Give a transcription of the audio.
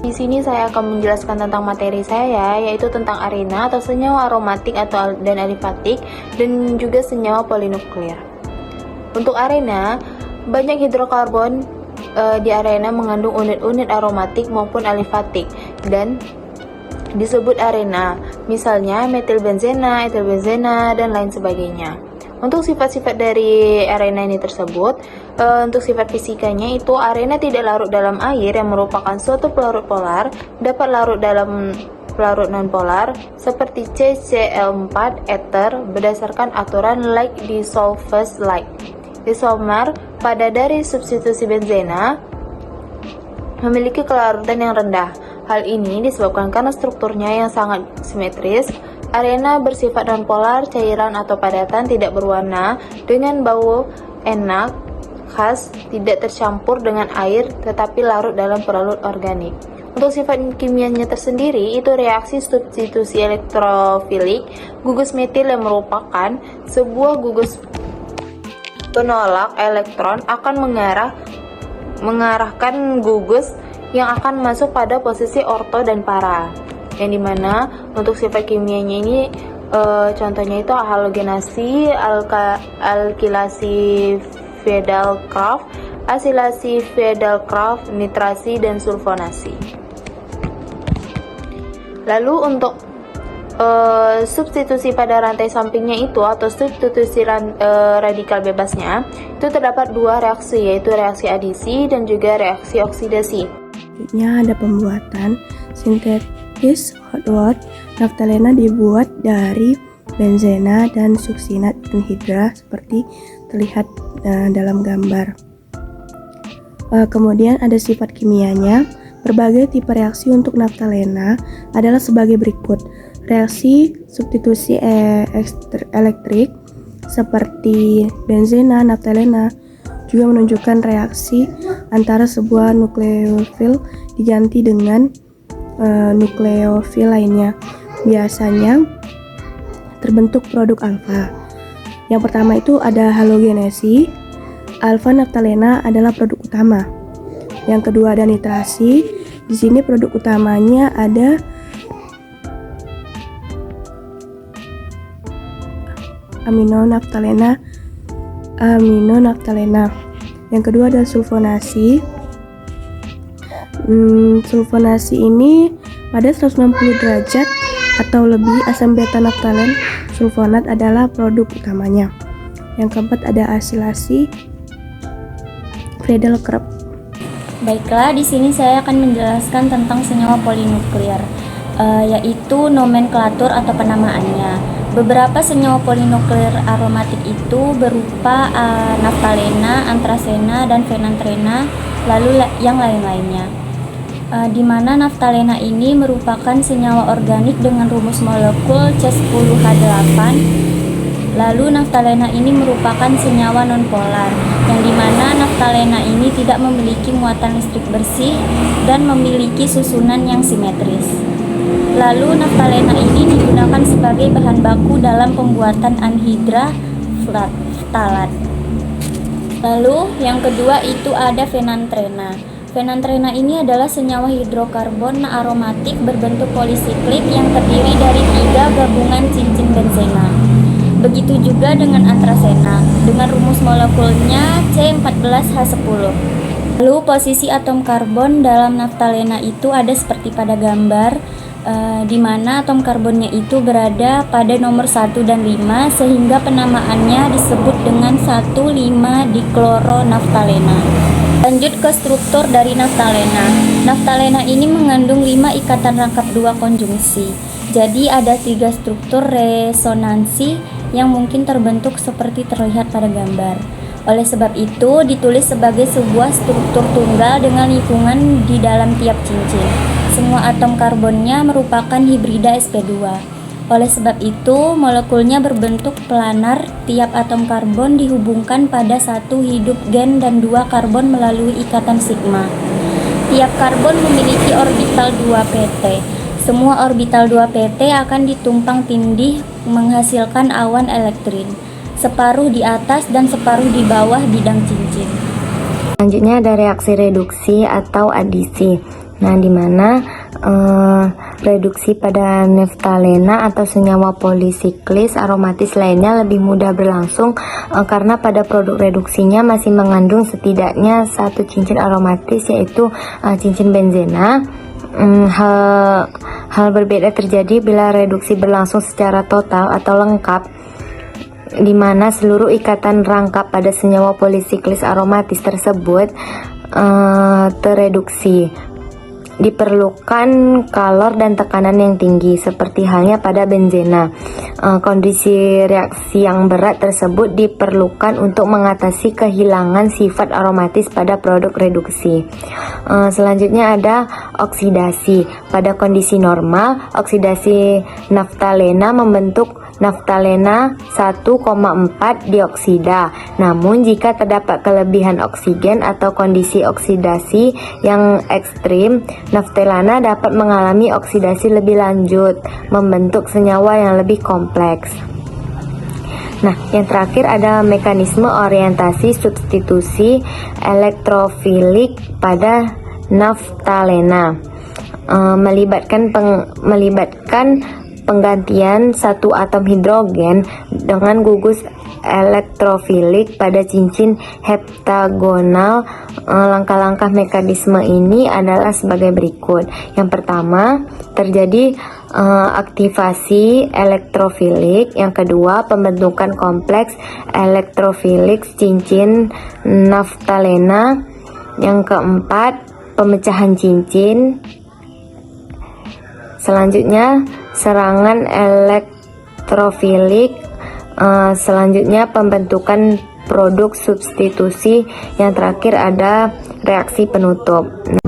Di sini saya akan menjelaskan tentang materi saya, yaitu tentang arena atau senyawa aromatik dan alifatik, dan juga senyawa polinuklear. Untuk arena, banyak hidrokarbon di arena mengandung unit-unit aromatik maupun alifatik dan disebut arena, misalnya metilbenzena, etilbenzena, dan lain sebagainya. Untuk sifat-sifat dari arena ini tersebut, untuk sifat fisikanya itu arena tidak larut dalam air yang merupakan suatu pelarut polar, dapat larut dalam pelarut nonpolar seperti CCl4 ether berdasarkan aturan like dissolves like. Isomer pada dari substitusi benzena memiliki kelarutan yang rendah. Hal ini disebabkan karena strukturnya yang sangat simetris. Arena bersifat nonpolar, cairan atau padatan, tidak berwarna, dengan bau enak, khas, tidak tercampur dengan air, tetapi larut dalam pelarut organik. Untuk sifat kimianya tersendiri, itu reaksi substitusi elektrofilik gugus metil yang merupakan sebuah gugus penolak elektron akan mengarahkan gugus yang akan masuk pada posisi orto dan para, yang dimana untuk sifat kimianya ini contohnya itu halogenasi, alkilasi Friedel-Crafts, asilasi Friedel-Crafts, nitrasi, dan sulfonasi. Lalu untuk substitusi pada rantai sampingnya itu atau substitusi radikal bebasnya itu terdapat dua reaksi, yaitu reaksi adisi dan juga reaksi oksidasi. Selanjutnya ada pembuatan sintetis hot. Naftalena dibuat dari benzena dan suksinat anhidra seperti terlihat dalam gambar. Kemudian ada sifat kimianya. Berbagai tipe reaksi untuk naftalena adalah sebagai berikut. Reaksi substitusi elektrik seperti benzena, naftalena juga menunjukkan reaksi antara sebuah nukleofil diganti dengan nukleofil lainnya. Biasanya terbentuk produk alfa. Yang pertama itu ada halogenesi. Alfa naftalena adalah produk utama. Yang kedua ada nitrasi. Di sini produk utamanya ada amino naftalena. Yang kedua ada sulfonasi. Sulfonasi ini pada 160 derajat atau lebih asam beta naftalen sulfonat adalah produk utamanya. Yang keempat ada asilasi Friedel-Crafts. Baiklah, di sini saya akan menjelaskan tentang senyawa polinuklear, yaitu nomenklatur atau penamaannya. Beberapa senyawa polinuklear aromatik itu berupa naftalena, anthracena, dan fenantrena, lalu yang lain-lainnya. Di mana naftalena ini merupakan senyawa organik dengan rumus molekul C10H8. Lalu naftalena ini merupakan senyawa nonpolar, yang dimana naftalena ini tidak memiliki muatan listrik bersih dan memiliki susunan yang simetris. Lalu naftalena ini digunakan sebagai bahan baku dalam pembuatan anhidra ftalat. Lalu yang kedua itu ada fenantrena. Fenantrena ini adalah senyawa hidrokarbon aromatik berbentuk polisiklik yang terdiri dari 3 gabungan cincin benzena. Begitu juga dengan anthracena dengan rumus molekulnya C14H10. Lalu posisi atom karbon dalam naftalena itu ada seperti pada gambar, di mana atom karbonnya itu berada pada nomor 1 dan 5, sehingga penamaannya disebut dengan 1,5-dikloro-naftalena. Lanjut ke struktur dari naftalena. Naftalena ini mengandung 5 ikatan rangkap 2 konjungsi. Jadi ada 3 struktur resonansi yang mungkin terbentuk seperti terlihat pada gambar. Oleh sebab itu, ditulis sebagai sebuah struktur tunggal dengan lingkungan di dalam tiap cincin. Semua atom karbonnya merupakan hibrida sp2. Oleh sebab itu, molekulnya berbentuk planar. Tiap atom karbon dihubungkan pada satu hidrogen dan 2 karbon melalui ikatan sigma. Tiap karbon memiliki orbital 2pt. Semua orbital 2pt akan ditumpang tindih menghasilkan awan elektrin, separuh di atas dan separuh di bawah bidang cincin. Selanjutnya ada reaksi reduksi atau adisi. Nah, di mana reduksi pada naftalena atau senyawa polisiklis aromatis lainnya lebih mudah berlangsung karena pada produk reduksinya masih mengandung setidaknya satu cincin aromatis, yaitu cincin benzena. Hal berbeda terjadi bila reduksi berlangsung secara total atau lengkap, di mana seluruh ikatan rangkap pada senyawa polisiklis aromatis tersebut tereduksi. Diperlukan kalor dan tekanan yang tinggi, seperti halnya pada benzena. Kondisi reaksi yang berat tersebut diperlukan untuk mengatasi kehilangan sifat aromatis pada produk reduksi. Selanjutnya ada oksidasi. Pada kondisi normal, oksidasi naftalena membentuk naftalena 1,4 dioksida. Namun jika terdapat kelebihan oksigen atau kondisi oksidasi yang ekstrim, naftalena dapat mengalami oksidasi lebih lanjut, membentuk senyawa yang lebih kompleks. Nah, yang terakhir ada mekanisme orientasi substitusi elektrofilik pada naftalena, melibatkan penggantian satu atom hidrogen dengan gugus elektrofilik pada cincin heptagonal. Langkah-langkah mekanisme ini adalah sebagai berikut. Yang pertama, terjadi aktivasi elektrofilik. Yang kedua, pembentukan kompleks elektrofilik cincin naftalena. Yang keempat, pemecahan cincin. Selanjutnya, serangan elektrofilik. Selanjutnya, pembentukan produk substitusi. Yang terakhir ada reaksi penutup.